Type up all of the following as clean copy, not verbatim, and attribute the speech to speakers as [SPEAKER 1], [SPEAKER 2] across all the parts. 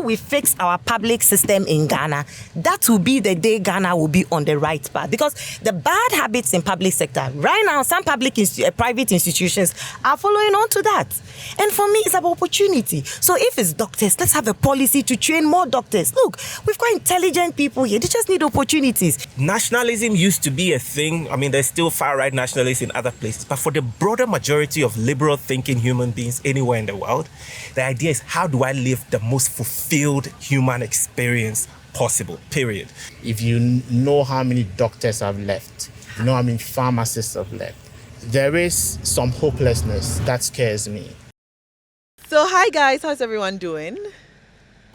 [SPEAKER 1] we fix our public system in Ghana, that will be the day Ghana will be on the right path. Because the bad habits in public sector, right now, some private institutions are following on to that. And for me, it's about opportunity. So if it's doctors, let's have a policy to train more doctors. Look, we've got intelligent people here. They just need opportunities.
[SPEAKER 2] Nationalism used to be a thing. I mean, there's still far-right nationalists in other places. But for the broader majority of liberal-thinking human beings anywhere in the world, the idea is, how do I live the most fulfilled human experience possible, period.
[SPEAKER 3] If you know how many doctors have left, you know how many pharmacists have left, there is some hopelessness that scares me.
[SPEAKER 4] So hi guys, how's everyone doing?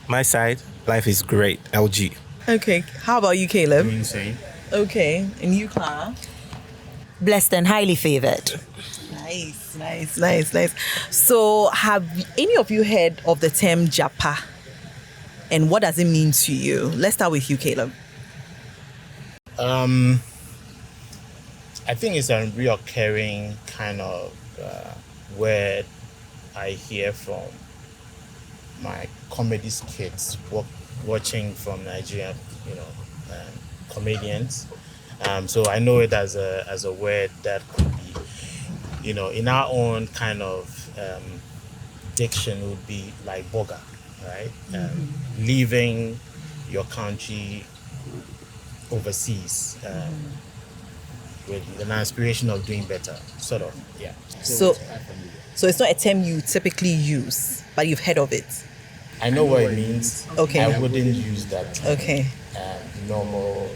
[SPEAKER 2] My side, life is great. LG.
[SPEAKER 4] Okay, how about you, Caleb?
[SPEAKER 3] Insane.
[SPEAKER 4] Okay, and you, Clara?
[SPEAKER 1] Blessed and highly favored.
[SPEAKER 4] Nice. So have any of you heard of the term Japa? And what does it mean to you? Let's start with you, Caleb.
[SPEAKER 3] I think it's a reoccurring kind of word I hear from my comedy skits watching from Nigerian, comedians. So I know it as a word that could be, in our own kind of diction would be like boga, right? Leaving your country overseas with an aspiration of doing better, sort of, yeah.
[SPEAKER 4] So it's not a term you typically use, but you've heard of it.
[SPEAKER 3] I know what it means.
[SPEAKER 4] Okay.
[SPEAKER 3] I wouldn't use that term.
[SPEAKER 4] Okay.
[SPEAKER 3] Normal,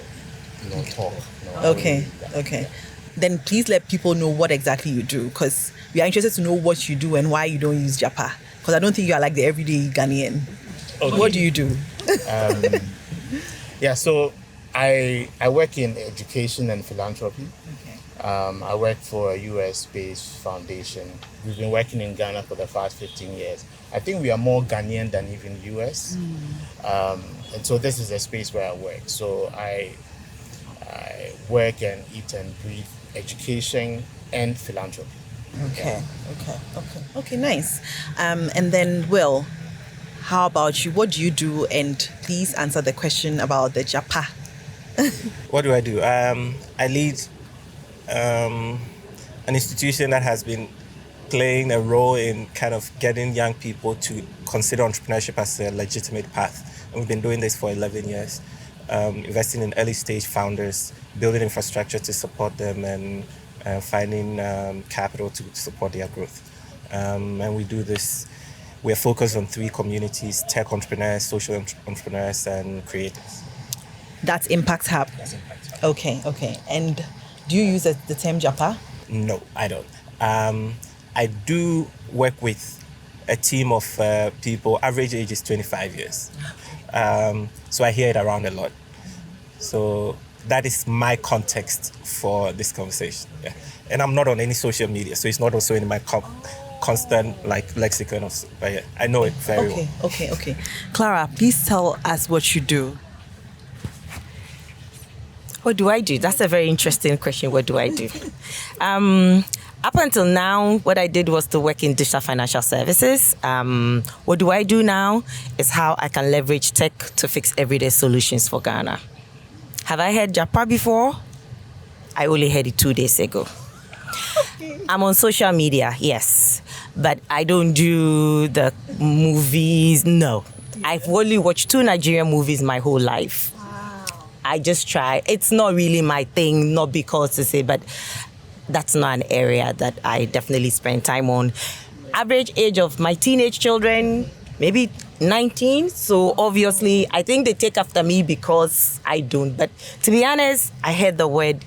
[SPEAKER 3] talk.
[SPEAKER 4] Okay. Then please let people know what exactly you do, because we are interested to know what you do and why you don't use Japa. Because I don't think you are like the everyday Ghanaian.
[SPEAKER 3] Okay.
[SPEAKER 4] What do you do?
[SPEAKER 3] So I work in education and philanthropy.
[SPEAKER 4] Okay.
[SPEAKER 3] I work for a US-based foundation. We've been working in Ghana for the past 15 years. I think we are more Ghanaian than even US. And so this is a space where I work. So I work and eat and breathe education and philanthropy.
[SPEAKER 4] Okay, nice. And then, Will, how about you? What do you do? And please answer the question about the Japa.
[SPEAKER 2] What do? I lead an institution that has been playing a role in kind of getting young people to consider entrepreneurship as a legitimate path. And we've been doing this for 11 years, investing in early stage founders, building infrastructure to support them, and finding capital to support their growth. And we do this. We are focused on 3 communities: tech entrepreneurs, social entrepreneurs, and creators.
[SPEAKER 4] That's Impact Hub.
[SPEAKER 2] That's Impact Hub.
[SPEAKER 4] Okay. And do you use the term Japa?
[SPEAKER 2] No, I don't. I do work with a team of people, average age is 25 years. So I hear it around a lot. So that is my context for this conversation. Yeah. And I'm not on any social media, so it's not also in my constant lexicon but yeah, I know it very well.
[SPEAKER 4] Okay. Clara, please tell us what you do.
[SPEAKER 1] What do I do? That's a very interesting question. What do I do? Up until now, what I did was to work in digital financial services. What do I do now is how I can leverage tech to fix everyday solutions for Ghana. Have I heard Japa before? I only heard it 2 days ago. Okay. I'm on social media, yes, but I don't do the movies, no. I've only watched 2 Nigerian movies my whole life. I just try. It's not really my thing, not because to say, but that's not an area that I definitely spend time on. Average age of my teenage children, maybe 19. So obviously, I think they take after me because I don't. But to be honest, I heard the word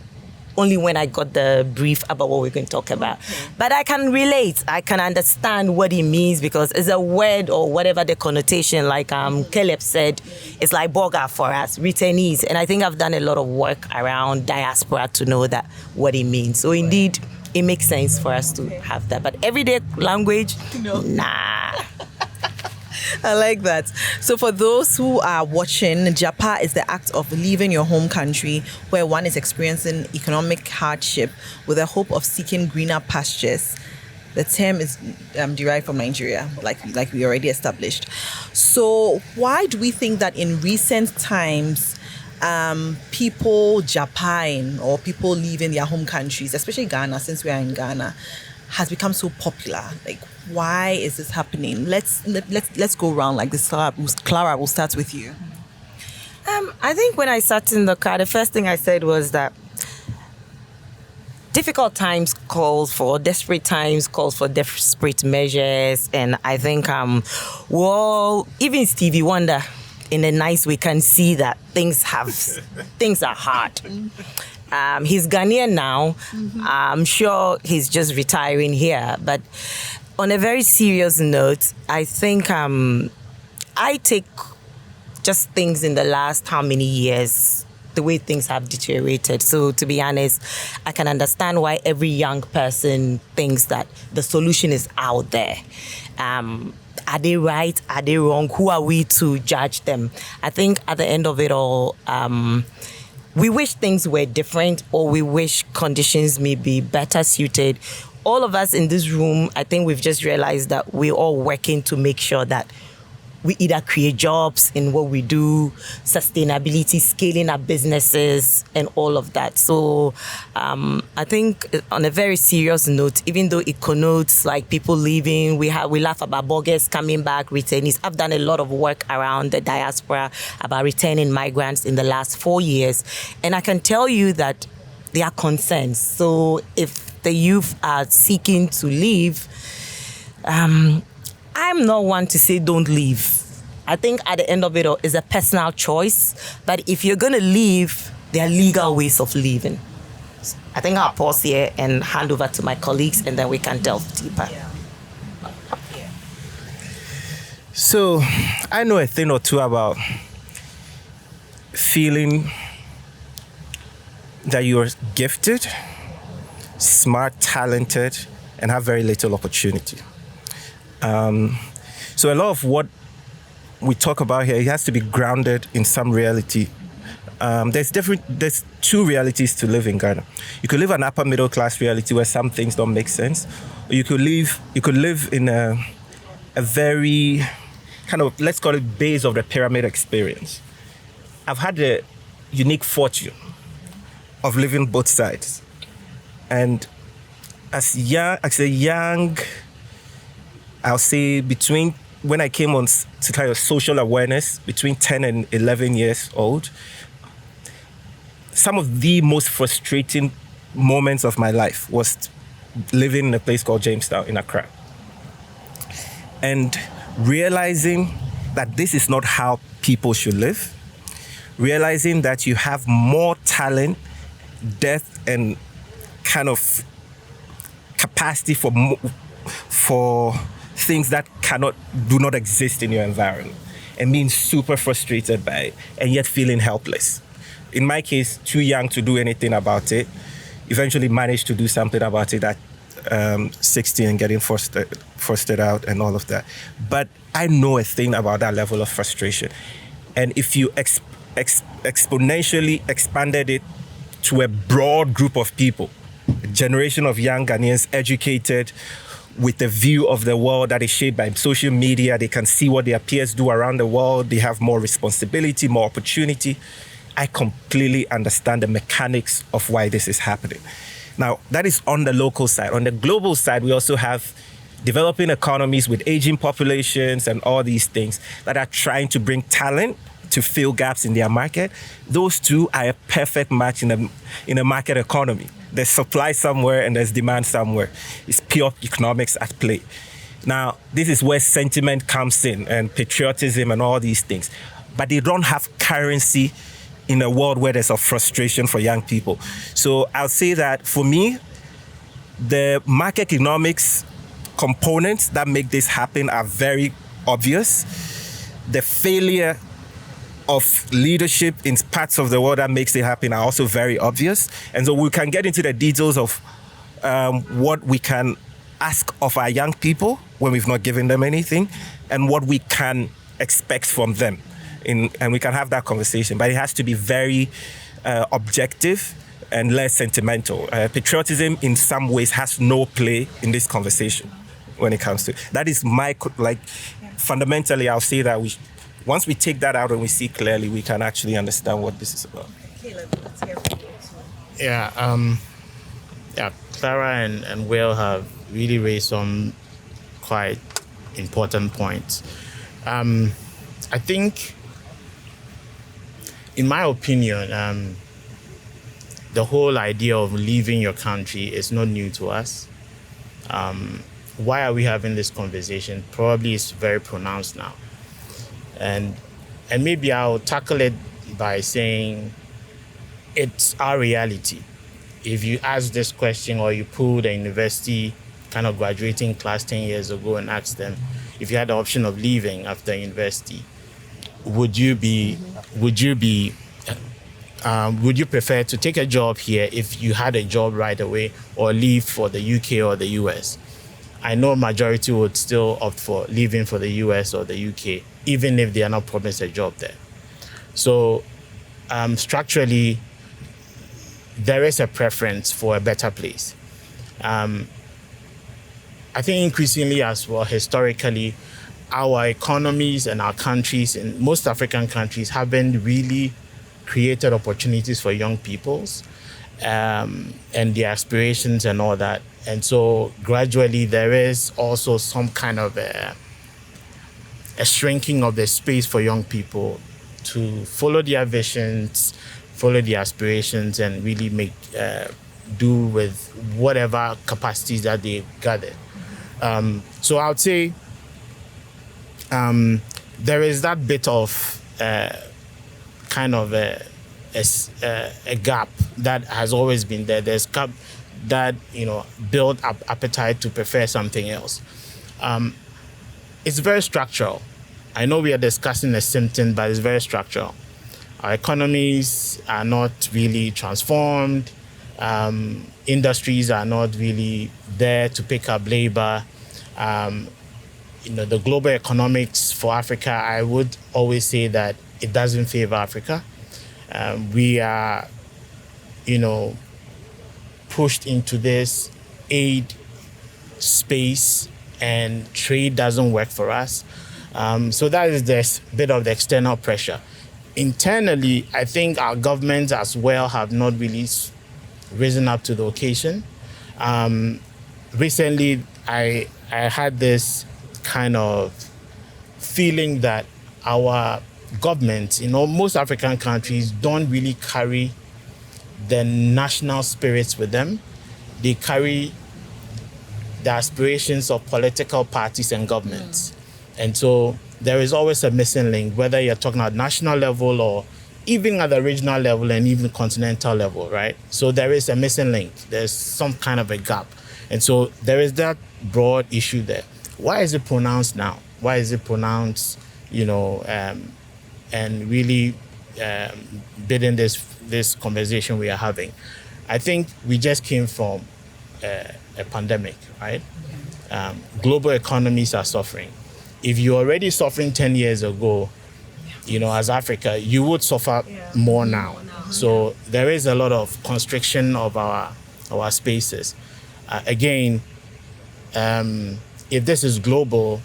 [SPEAKER 1] only when I got the brief about what we're going to talk about. Okay. But I can relate. I can understand what it means because it's a word or whatever the connotation, like Caleb said, it's like boga for us, returnees. And I think I've done a lot of work around diaspora to know that what it means. So indeed, it makes sense for us to have that. But everyday language, nah.
[SPEAKER 4] I like that. So for those who are watching, Japa is the act of leaving your home country where one is experiencing economic hardship with the hope of seeking greener pastures. The term is derived from Nigeria, like we already established. So why do we think that in recent times, people Japan or people leaving their home countries, especially Ghana, since we are in Ghana, has become so popular? Like, why is this happening? Let's go around like this. Clara, we'll start with you.
[SPEAKER 1] I think when I sat in the car, the first thing I said was that difficult times calls for desperate desperate measures, and I think even Stevie Wonder, in a nice way, can see that things are hard. He's Ghanaian now. I'm sure he's just retiring here, but on a very serious note, I think I take just things in the last how many years, the way things have deteriorated. So to be honest, I can understand why every young person thinks that the solution is out there. Are they right? Are they wrong? Who are we to judge them? I think at the end of it all, we wish things were different, or we wish conditions may be better suited. All of us in this room, I think we've just realized that we're all working to make sure that we either create jobs in what we do, sustainability, scaling our businesses, and all of that. So I think on a very serious note, even though it connotes like people leaving, we laugh about bloggers coming back, returnees. I've done a lot of work around the diaspora about returning migrants in the last 4 years. And I can tell you that there are concerns. So if the youth are seeking to leave, I'm not one to say don't leave. I think at the end of it all, it's a personal choice. But if you're going to leave, there are legal ways of leaving. I think I'll pause here and hand over to my colleagues, and then we can delve deeper.
[SPEAKER 2] So I know a thing or two about feeling that you're gifted, smart, talented, and have very little opportunity. So a lot of what we talk about here, it has to be grounded in some reality. There's two realities to live in Ghana. You could live an upper middle class reality where some things don't make sense, or you could live in a very kind of, let's call it, base of the pyramid experience. I've had the unique fortune of living both sides, and as a young, I'll say between when I came on to kind of social awareness, between 10 and 11 years old, some of the most frustrating moments of my life was living in a place called Jamestown in Accra. And realizing that this is not how people should live, realizing that you have more talent, depth, and kind of capacity for things that do not exist in your environment, and being super frustrated by it, and yet feeling helpless. In my case, too young to do anything about it. Eventually managed to do something about it at 16 and getting fostered out and all of that. But I know a thing about that level of frustration. And if you exponentially expanded it to a broad group of people, a generation of young Ghanaians educated, with a view of the world that is shaped by social media, they can see what their peers do around the world, they have more responsibility, more opportunity. I completely understand the mechanics of why this is happening. Now, that is on the local side. On the global side, we also have developing economies with aging populations and all these things that are trying to bring talent to fill gaps in their market. Those two are a perfect match in a market economy. There's supply somewhere and there's demand somewhere. It's pure economics at play. Now, this is where sentiment comes in, and patriotism and all these things. But they don't have currency in a world where there's a frustration for young people. So I'll say that for me, the market economics components that make this happen are very obvious. The failure of leadership in parts of the world that makes it happen are also very obvious. And so we can get into the details of what we can ask of our young people when we've not given them anything, and what we can expect from them. and we can have that conversation, but it has to be very objective and less sentimental. Patriotism in some ways has no play in this conversation when it comes to that. Is my, like, fundamentally I'll say that once we take that out and we see clearly, we can actually understand what this is about.
[SPEAKER 4] Let's hear from you too.
[SPEAKER 3] Yeah, Clara and Will have really raised some quite important points. I think, in my opinion, the whole idea of leaving your country is not new to us. Why are we having this conversation? Probably it's very pronounced now. And maybe I'll tackle it by saying it's our reality. If you ask this question, or you pull the university kind of graduating class 10 years ago and ask them, if you had the option of leaving after university, would you prefer to take a job here if you had a job right away, or leave for the UK or the US? I know majority would still opt for leaving for the US or the UK, even if they are not promised a job there. So structurally, there is a preference for a better place. I think increasingly as well, historically, our economies and our countries, in most African countries, haven't really created opportunities for young peoples and their aspirations and all that. And so gradually there is also some kind of a shrinking of the space for young people to follow their visions, follow their aspirations, and really make do with whatever capacities that they gathered. So I would say there is that bit of kind of a gap that has always been there. There's gap that, build up appetite to prefer something else. It's very structural. I know we are discussing a symptom, but it's very structural. Our economies are not really transformed. Industries are not really there to pick up labor. The global economics for Africa, I would always say that it doesn't favor Africa. We are, pushed into this aid space, and trade doesn't work for us. So that is this bit of the external pressure. Internally, I think our governments as well have not really risen up to the occasion. Recently, I had this kind of feeling that our governments, most African countries don't really carry the national spirits with them. They carry the aspirations of political parties and governments. And so there is always a missing link, whether you're talking at national level or even at the regional level and even continental level, right? So there is a missing link. There's some kind of a gap. And so there is that broad issue there. Why is it pronounced now? Why is it pronounced, and really bidding this conversation we are having? I think we just came from a pandemic, right? Global economies are suffering. If you're already suffering 10 years ago, as Africa, you would suffer more now. So there is a lot of constriction of our spaces. Again, if this is global,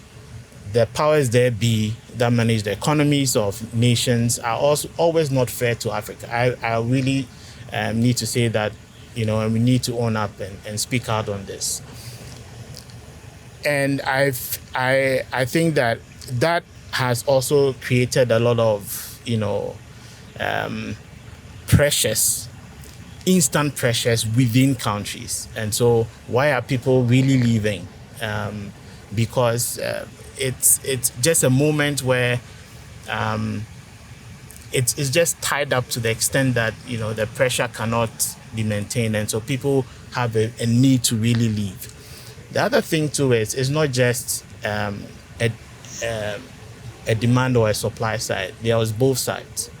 [SPEAKER 3] the powers there be that manage the economies of nations are also always not fair to Africa. I really need to say that, and we need to own up and speak out on this. And I think that has also created a lot of, pressures, instant pressures within countries. And so why are people really leaving? Because it's just a moment where it's just tied up to the extent that, the pressure cannot be maintained. And so people have a need to really leave. The other thing too is it's not just a demand or a supply side. There is both sides.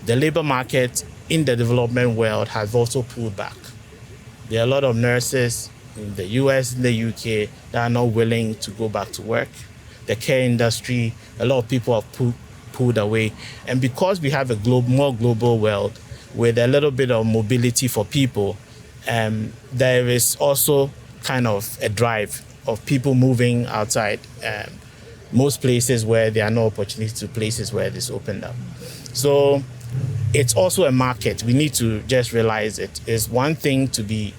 [SPEAKER 3] The labor market in the development world has also pulled back. There are a lot of nurses in the US and the UK that are not willing to go back to work. The care industry, a lot of people have pulled away. And because we have a more global world with a little bit of mobility for people, there is also kind of a drive of people moving outside most places where there are no opportunities to places where it is opened up. So it's also a market. We need to just realize it is one thing to be,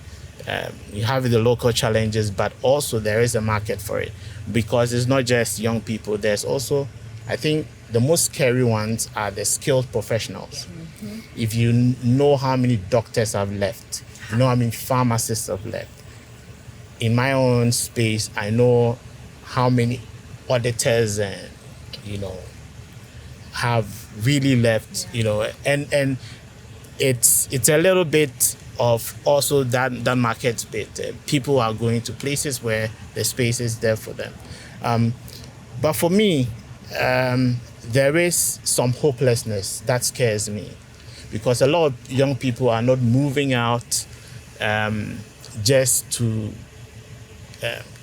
[SPEAKER 3] you have the local challenges, but also there is a market for it, because it's not just young people. There's also, I think the most scary ones are the skilled professionals. Mm-hmm. If you know how many doctors have left, you know how many pharmacists have left. In my own space, I know how many auditors and, have really left, and it's a little bit of also that market bit. People are going to places where the space is there for them. But for me, there is some hopelessness that scares me, because a lot of young people are not moving out just to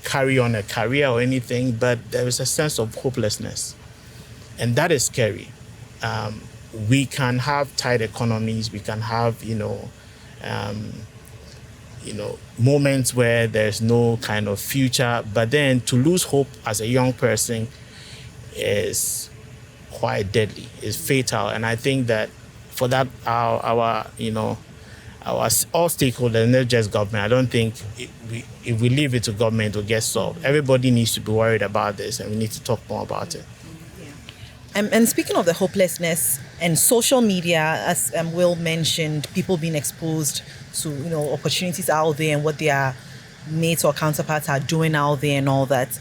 [SPEAKER 3] carry on a career or anything, but there is a sense of hopelessness, and that is scary. We can have tight economies, we can have moments where there's no kind of future, but then to lose hope as a young person is quite deadly, is fatal. And I think that for that, our all stakeholders, not just government, I don't think if we leave it to government, it will get solved. Everybody needs to be worried about this, and we need to talk more about it.
[SPEAKER 4] And speaking of the hopelessness and social media, as Will mentioned, people being exposed to opportunities out there and what their mates or counterparts are doing out there and all that.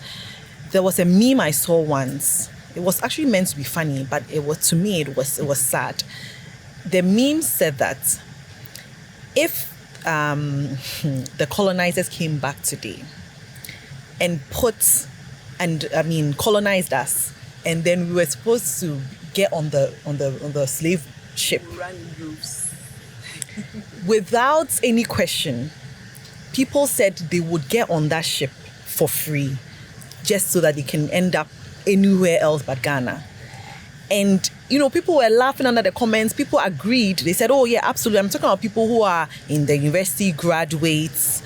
[SPEAKER 4] There was a meme I saw once. It was actually meant to be funny, but it was sad. The meme said that if the colonizers came back today and colonized us, and then we were supposed to get on the slave ship, without any question, people said they would get on that ship for free, just so that they can end up anywhere else but Ghana. And people were laughing under the comments. People agreed. They said, "Oh yeah, absolutely." I'm talking about people who are in the university graduates.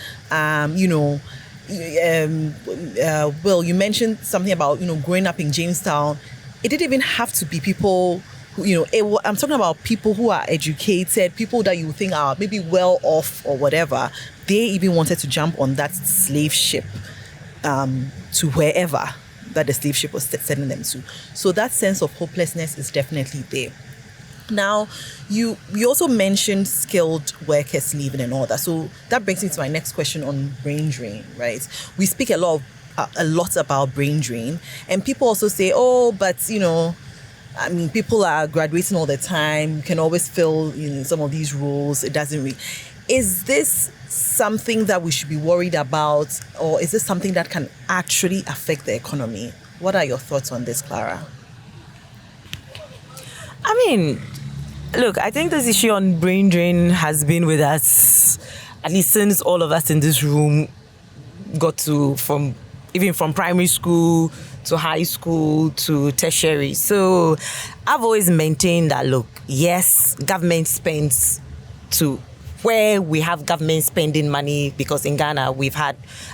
[SPEAKER 4] Will, you mentioned something about growing up in Jamestown. It didn't even have to be people who, I'm talking about people who are educated, people that you think are maybe well off or whatever. They even wanted to jump on that slave ship to wherever that the slave ship was sending them to. So that sense of hopelessness is definitely there. Now, we also mentioned skilled workers leaving and all that. So that brings me to my next question on brain drain, right? We speak a lot about brain drain, and people also say, "Oh, but people are graduating all the time. You can always fill some of these roles. It doesn't really." Is this something that we should be worried about, or is this something that can actually affect the economy? What are your thoughts on this, Clara?
[SPEAKER 1] Look, I think this issue on brain drain has been with us, at least since all of us in this room got to, from primary school to high school to tertiary. So I've always maintained that, look, yes, government spends to where we have government spending money, because in Ghana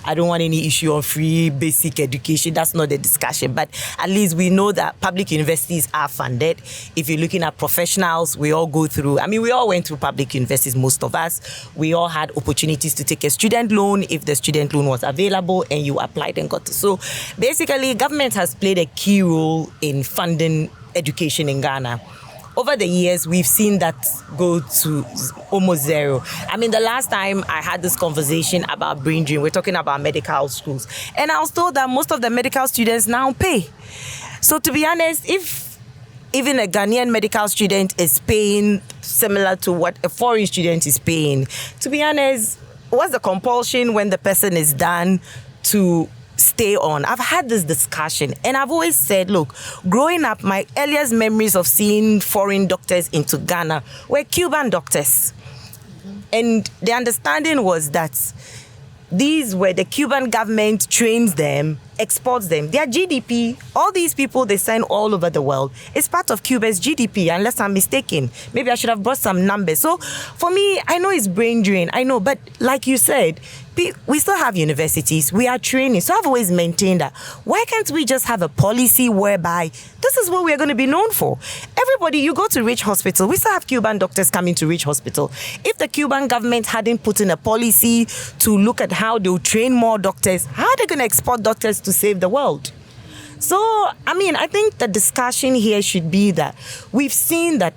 [SPEAKER 1] I don't want any issue on free basic education. That's not the discussion, but at least we know that public universities are funded. If you're looking at professionals, we all go through, we all went through public universities, most of us. We all had opportunities to take a student loan if the student loan was available and you applied and got it. So basically, government has played a key role in funding education in Ghana. Over the years, we've seen that go to almost zero. The last time I had this conversation about brain drain, we're talking about medical schools. And I was told that most of the medical students now pay. So to be honest, if even a Ghanaian medical student is paying similar to what a foreign student is paying, to be honest, what's the compulsion when the person is done to stay on? I've had this discussion, and I've always said, look, growing up, my earliest memories of seeing foreign doctors into Ghana were Cuban doctors. Mm-hmm. And the understanding was that these where the Cuban government trains them, exports them. Their GDP, all these people they send all over the world, is part of Cuba's GDP, unless I'm mistaken. Maybe I should have brought some numbers. So for me, I know it's brain drain. I know, but like you said, we still have universities. We are training. So I've always maintained that. Why can't we just have a policy whereby this is what we're going to be known for? Everybody, you go to Rich Hospital. We still have Cuban doctors coming to Rich Hospital. If the Cuban government hadn't put in a policy to look at how they'll train more doctors, how are they going to export doctors to save the world? So, I think the discussion here should be that we've seen that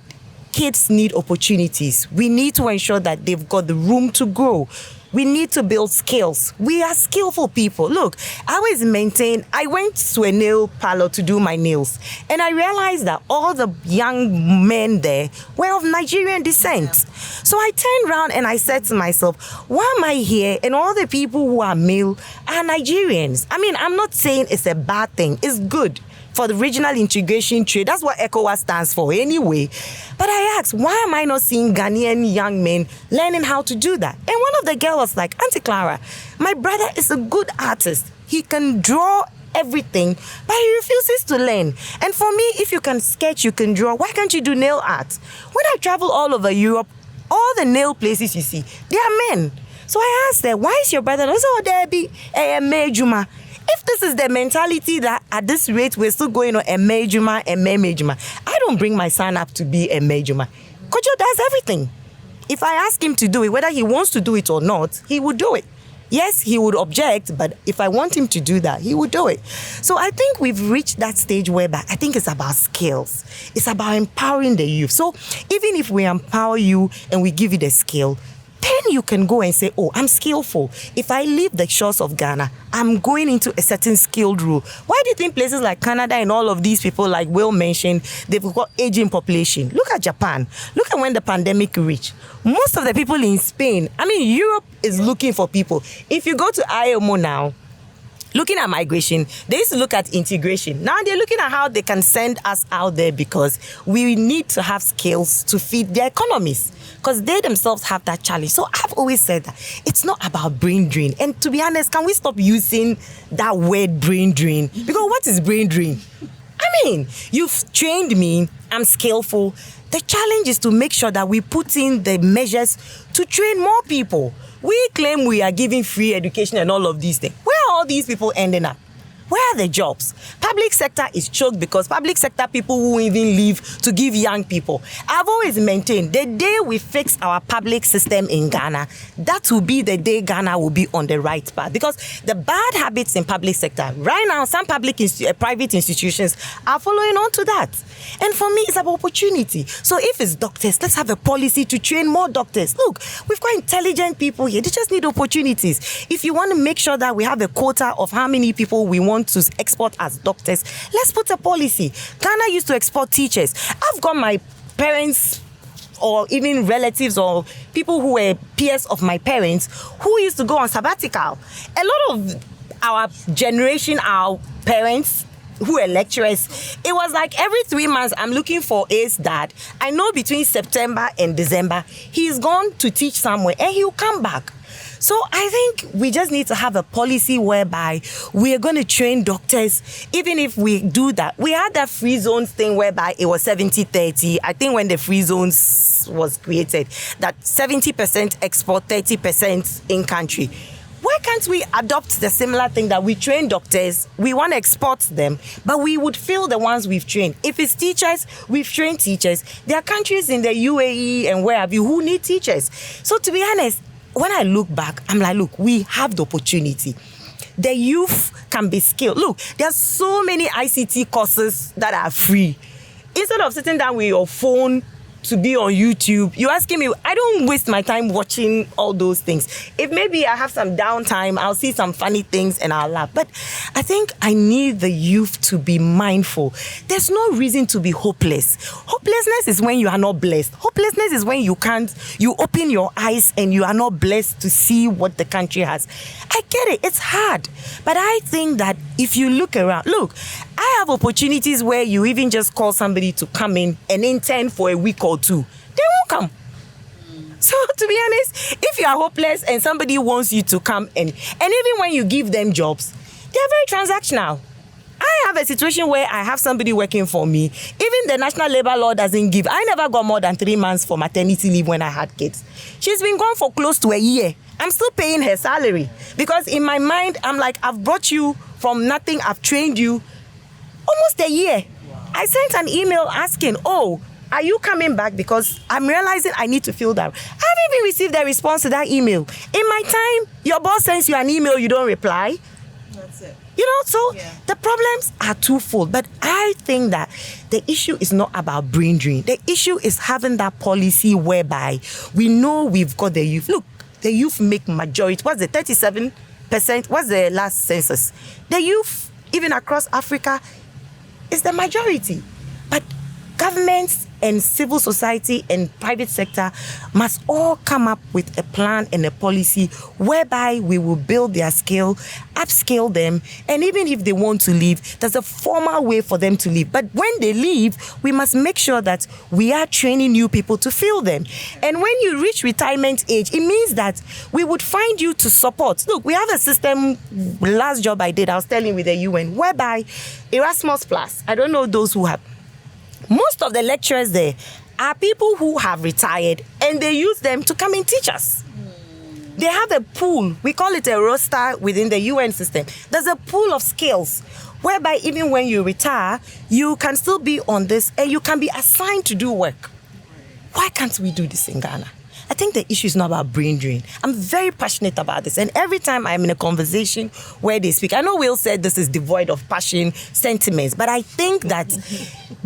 [SPEAKER 1] kids need opportunities. We need to ensure that they've got the room to grow. We need to build skills. We are skillful people. Look, I always maintain, I went to a nail parlor to do my nails, and I realized that all the young men there were of Nigerian descent. So I turned around and I said to myself, why am I here? And all the people who are male are Nigerians. I'm not saying it's a bad thing. It's good for the regional integration trade. That's what ECOWAS stands for anyway. But I asked, why am I not seeing Ghanaian young men learning how to do that? And one of the girls was like, Auntie Clara, my brother is a good artist. He can draw everything, but he refuses to learn. And for me, if you can sketch, you can draw, why can't you do nail art? When I travel all over Europe, all the nail places you see, they are men. So I asked her, why is your brother? I said, oh, there be a Mejuma. If this is the mentality that at this rate we're still going on a Mejuma, I don't bring my son up to be a Mejuma. Kojo does everything. If I ask him to do it, whether he wants to do it or not, he would do it. Yes, he would object, but if I want him to do that, he would do it. So I think we've reached that stage whereby I think it's about skills. It's about empowering the youth. So even if we empower you and we give you the skill, then you can go and say, oh, I'm skillful. If I leave the shores of Ghana, I'm going into a certain skilled role. Why do you think places like Canada and all of these people, like Will mentioned, they've got aging population? Look at Japan. Look at when the pandemic reached. Most of the people in Spain, Europe is looking for people. If you go to IMO now, looking at migration, they used to look at integration. Now they're looking at how they can send us out there because we need to have skills to feed their economies because they themselves have that challenge. So I've always said that it's not about brain drain. And to be honest, can we stop using that word brain drain? Because what is brain drain? You've trained me, I'm skillful. The challenge is to make sure that we put in the measures to train more people. We claim we are giving free education and all of these things. Where are all these people ending up? Where are the jobs? Public sector is choked because public sector people won't even leave to give young people. I've always maintained the day we fix our public system in Ghana, that will be the day Ghana will be on the right path. Because the bad habits in public sector, right now, some private institutions are following on to that. And for me, it's about opportunity. So if it's doctors, let's have a policy to train more doctors. Look, we've got intelligent people here. They just need opportunities. If you want to make sure that we have a quota of how many people we want to export as doctors, let's put a policy. Ghana used to export teachers. I've got my parents or even relatives or people who were peers of my parents who used to go on sabbatical. A lot of our generation, our parents who are lecturers, it was like every 3 months I'm looking for A's dad. I know between September and December, he's gone to teach somewhere and he'll come back. So I think we just need to have a policy whereby we are going to train doctors. Even if we do that, we had that free zones thing whereby it was 70-30. I think when the free zones was created, that 70% export, 30% in country. Why can't we adopt the similar thing that we train doctors, we want to export them, but we would fill the ones we've trained. If it's teachers, we've trained teachers. There are countries in the UAE and where have you who need teachers. So to be honest, when I look back, I'm like, look, we have the opportunity. The youth can be skilled. Look, there's so many ICT courses that are free. Instead of sitting down with your phone to be on YouTube, you're asking me, I don't waste my time watching all those things. If maybe I have some downtime, I'll see some funny things and I'll laugh. But I think I need the youth to be mindful. There's no reason to be hopeless. Hopelessness is when you are not blessed. Hopelessness is when you open your eyes and you are not blessed to see what the country has. I get it, it's hard. But I think that if you look around, look, I have opportunities where you even just call somebody to come in and intern for a week or two. They won't come. So to be honest, if you are hopeless and somebody wants you to come and even when you give them jobs, they are very transactional. I have a situation where I have somebody working for me. Even the National Labor Law doesn't give. I never got more than 3 months for maternity leave when I had kids. She's been gone for close to a year. I'm still paying her salary because in my mind, I'm like, I've brought you from nothing. I've trained you almost a year. I sent an email asking, oh, are you coming back? Because I'm realizing I need to fill that. I haven't even received a response to that email. In my time, your boss sends you an email, you don't reply.
[SPEAKER 4] That's it.
[SPEAKER 1] You know, so
[SPEAKER 4] Yeah.
[SPEAKER 1] the problems are twofold. But I think that the issue is not about brain drain. The issue is having that policy whereby we know we've got the youth. Look, the youth make majority. What's the 37%? What's the last census? The youth, even across Africa, is the majority. But governments and civil society and private sector must all come up with a plan and a policy whereby we will build their skill, upscale them, and even if they want to leave, there's a formal way for them to leave. But when they leave, we must make sure that we are training new people to fill them. And when you reach retirement age, it means that we would find you to support. Look, we have a system, last job I did, I was telling with the UN, whereby Erasmus Plus, I don't know those who have, most of the lecturers there are people who have retired and they use them to come and teach us. They have a pool, we call it a roster within the UN system. There's a pool of skills whereby even when you retire, you can still be on this and you can be assigned to do work. Why can't we do this in Ghana? I think the issue is not about brain drain. I'm very passionate about this. And every time I'm in a conversation where they speak, I know Will said this is devoid of passion, sentiments, but I think that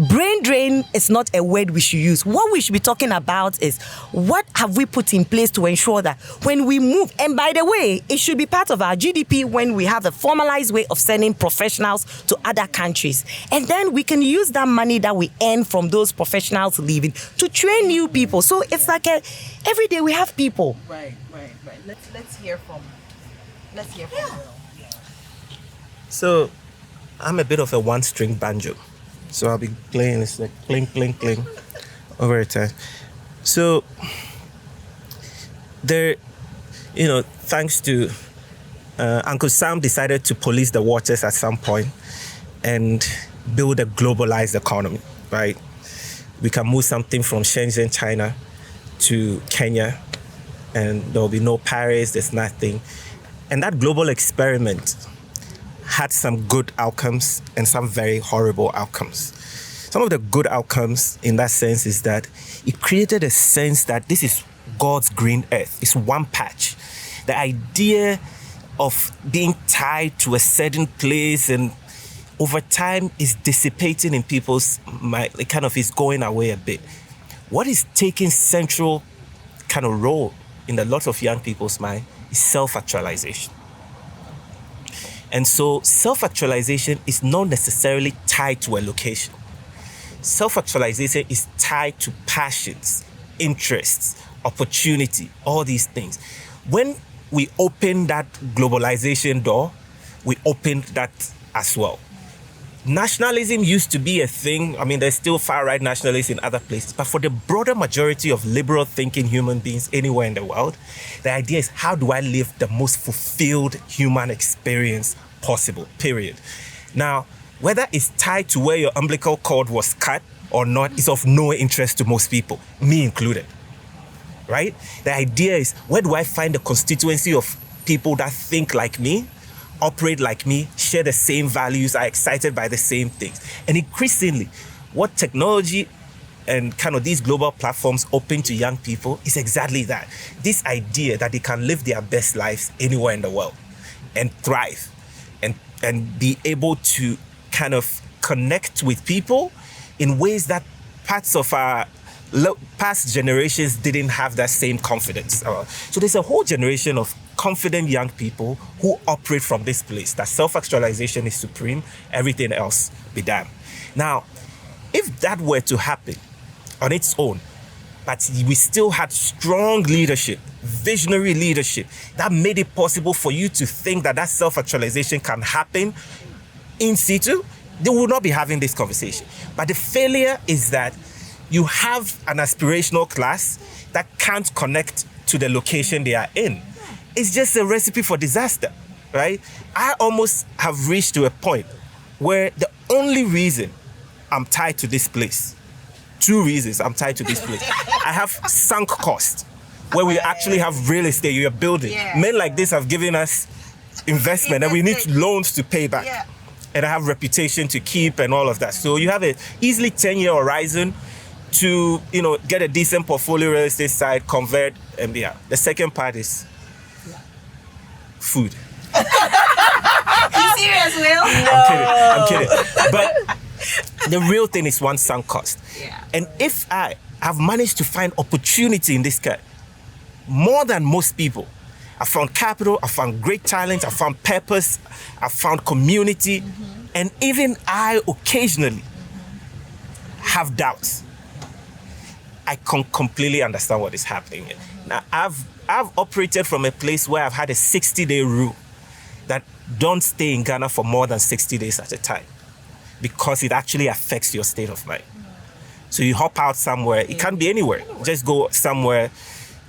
[SPEAKER 1] brain drain is not a word we should use. What we should be talking about is what have we put in place to ensure that when we move, and by the way, it should be part of our GDP when we have a formalized way of sending professionals to other countries. And then we can use that money that we earn from those professionals leaving to train new people. So it's like every day we have people.
[SPEAKER 4] Right. Let's hear from Will.
[SPEAKER 2] So I'm a bit of a one-string banjo. So I'll be playing, it's like cling, cling, cling over a time. So there, thanks to Uncle Sam decided to police the waters at some point and build a globalized economy, right? We can move something from Shenzhen, China to Kenya, and there'll be no Paris, there's nothing. And that global experiment had some good outcomes and some very horrible outcomes. Some of the good outcomes in that sense is that it created a sense that this is God's green earth. It's one patch. The idea of being tied to a certain place and over time is dissipating in people's mind. It kind of is going away a bit. What is taking central kind of role in a lot of young people's mind is self-actualization. And so self-actualization is not necessarily tied to a location. Self-actualization is tied to passions, interests, opportunity, all these things. When we open that globalization door, we open that as well. Nationalism used to be a thing. I mean, there's still far-right nationalists in other places. But for the broader majority of liberal-thinking human beings anywhere in the world, the idea is, how do I live the most fulfilled human experience possible, period. Now, whether it's tied to where your umbilical cord was cut or not is of no interest to most people, me included, right? The idea is, where do I find a constituency of people that think like me, operate like me, share the same values, are excited by the same things? And increasingly, what technology and kind of these global platforms open to young people is exactly that. This idea that they can live their best lives anywhere in the world and thrive and be able to kind of connect with people in ways that parts of our past generations didn't have that same confidence. So there's a whole generation of confident young people who operate from this place, that self-actualization is supreme, everything else be damned. Now, if that were to happen on its own, but we still had strong leadership, visionary leadership, that made it possible for you to think that that self-actualization can happen in situ, they will not be having this conversation. But the failure is that you have an aspirational class that can't connect to the location they are in. It's just a recipe for disaster, right? I almost have reached to a point where the only reason I'm tied to this place, 2 reasons I'm tied to this place. I have sunk cost, where we actually have real estate, you're building. Men like this have given us investment and we need loans to pay back. And I have reputation to keep and all of that. So you have a easily 10-year horizon to, get a decent portfolio real estate side, convert, and yeah. The second part is food.
[SPEAKER 1] You serious, Will?
[SPEAKER 2] I'm kidding. But the real thing is one sunk cost. And if I have managed to find opportunity in this car, more than most people, I found capital, I found great talent, I found purpose, I found community, and even I occasionally have doubts. I can completely understand what is happening here. Now, I've operated from a place where I've had a 60-day rule that don't stay in Ghana for more than 60 days at a time, because it actually affects your state of mind. So you hop out somewhere, it can't be anywhere. Just go somewhere,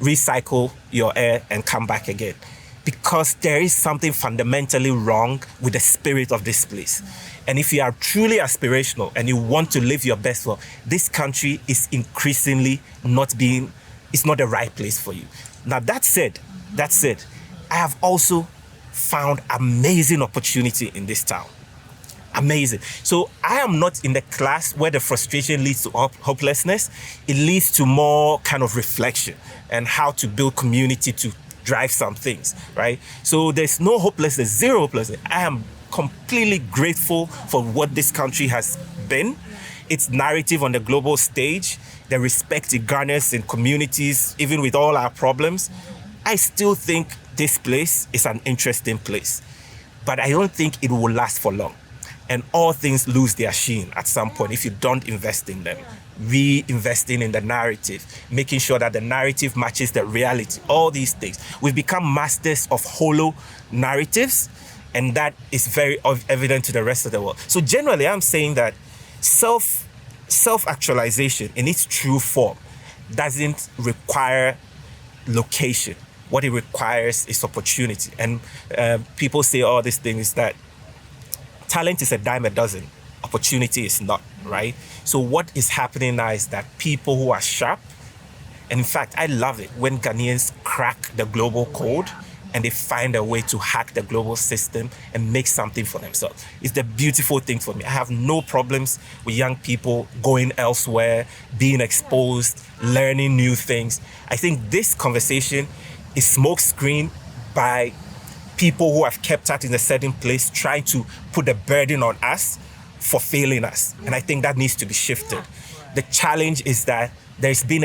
[SPEAKER 2] recycle your air and come back again, because there is something fundamentally wrong with the spirit of this place. And if you are truly aspirational and you want to live your best life, this country is increasingly it's not the right place for you. Now that said, I have also found amazing opportunity in this town. Amazing. So I am not in the class where the frustration leads to hopelessness. It leads to more kind of reflection and how to build community to drive some things, right? So there's no hopelessness, zero hopelessness. I am completely grateful for what this country has been, its narrative on the global stage, the respect it garners in communities, even with all our problems. I still think this place is an interesting place, but I don't think it will last for long. And all things lose their sheen at some point if you don't invest in them. Reinvesting in the narrative, making sure that the narrative matches the reality, all these things. We've become masters of hollow narratives, and that is very evident to the rest of the world. So generally, I'm saying that self-actualization in its true form doesn't require location. What it requires is opportunity. And people say all these things that talent is a dime a dozen, opportunity is not, right? So what is happening now is that people who are sharp, and in fact, I love it when Ghanaians crack the global code and they find a way to hack the global system and make something for themselves. It's the beautiful thing for me. I have no problems with young people going elsewhere, being exposed, learning new things. I think this conversation is smokescreen by people who have kept us in a certain place, trying to put the burden on us for failing us. And I think that needs to be shifted. The challenge is that there's been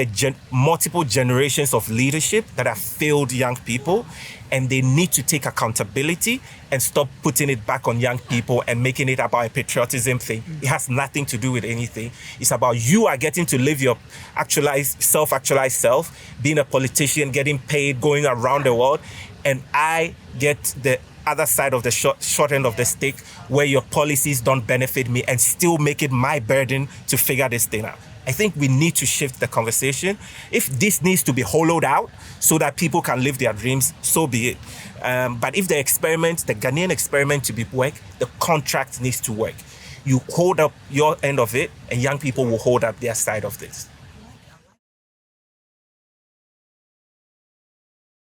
[SPEAKER 2] multiple generations of leadership that have failed young people, and they need to take accountability and stop putting it back on young people and making it about a patriotism thing. It has nothing to do with anything. It's about you are getting to live your self-actualized self, being a politician, getting paid, going around the world, and I get the other side of the short end of the stick, where your policies don't benefit me and still make it my burden to figure this thing out. I think we need to shift the conversation. If this needs to be hollowed out so that people can live their dreams, so be it. But if the Ghanaian experiment to be work, the contract needs to work. You hold up your end of it, and young people will hold up their side of this.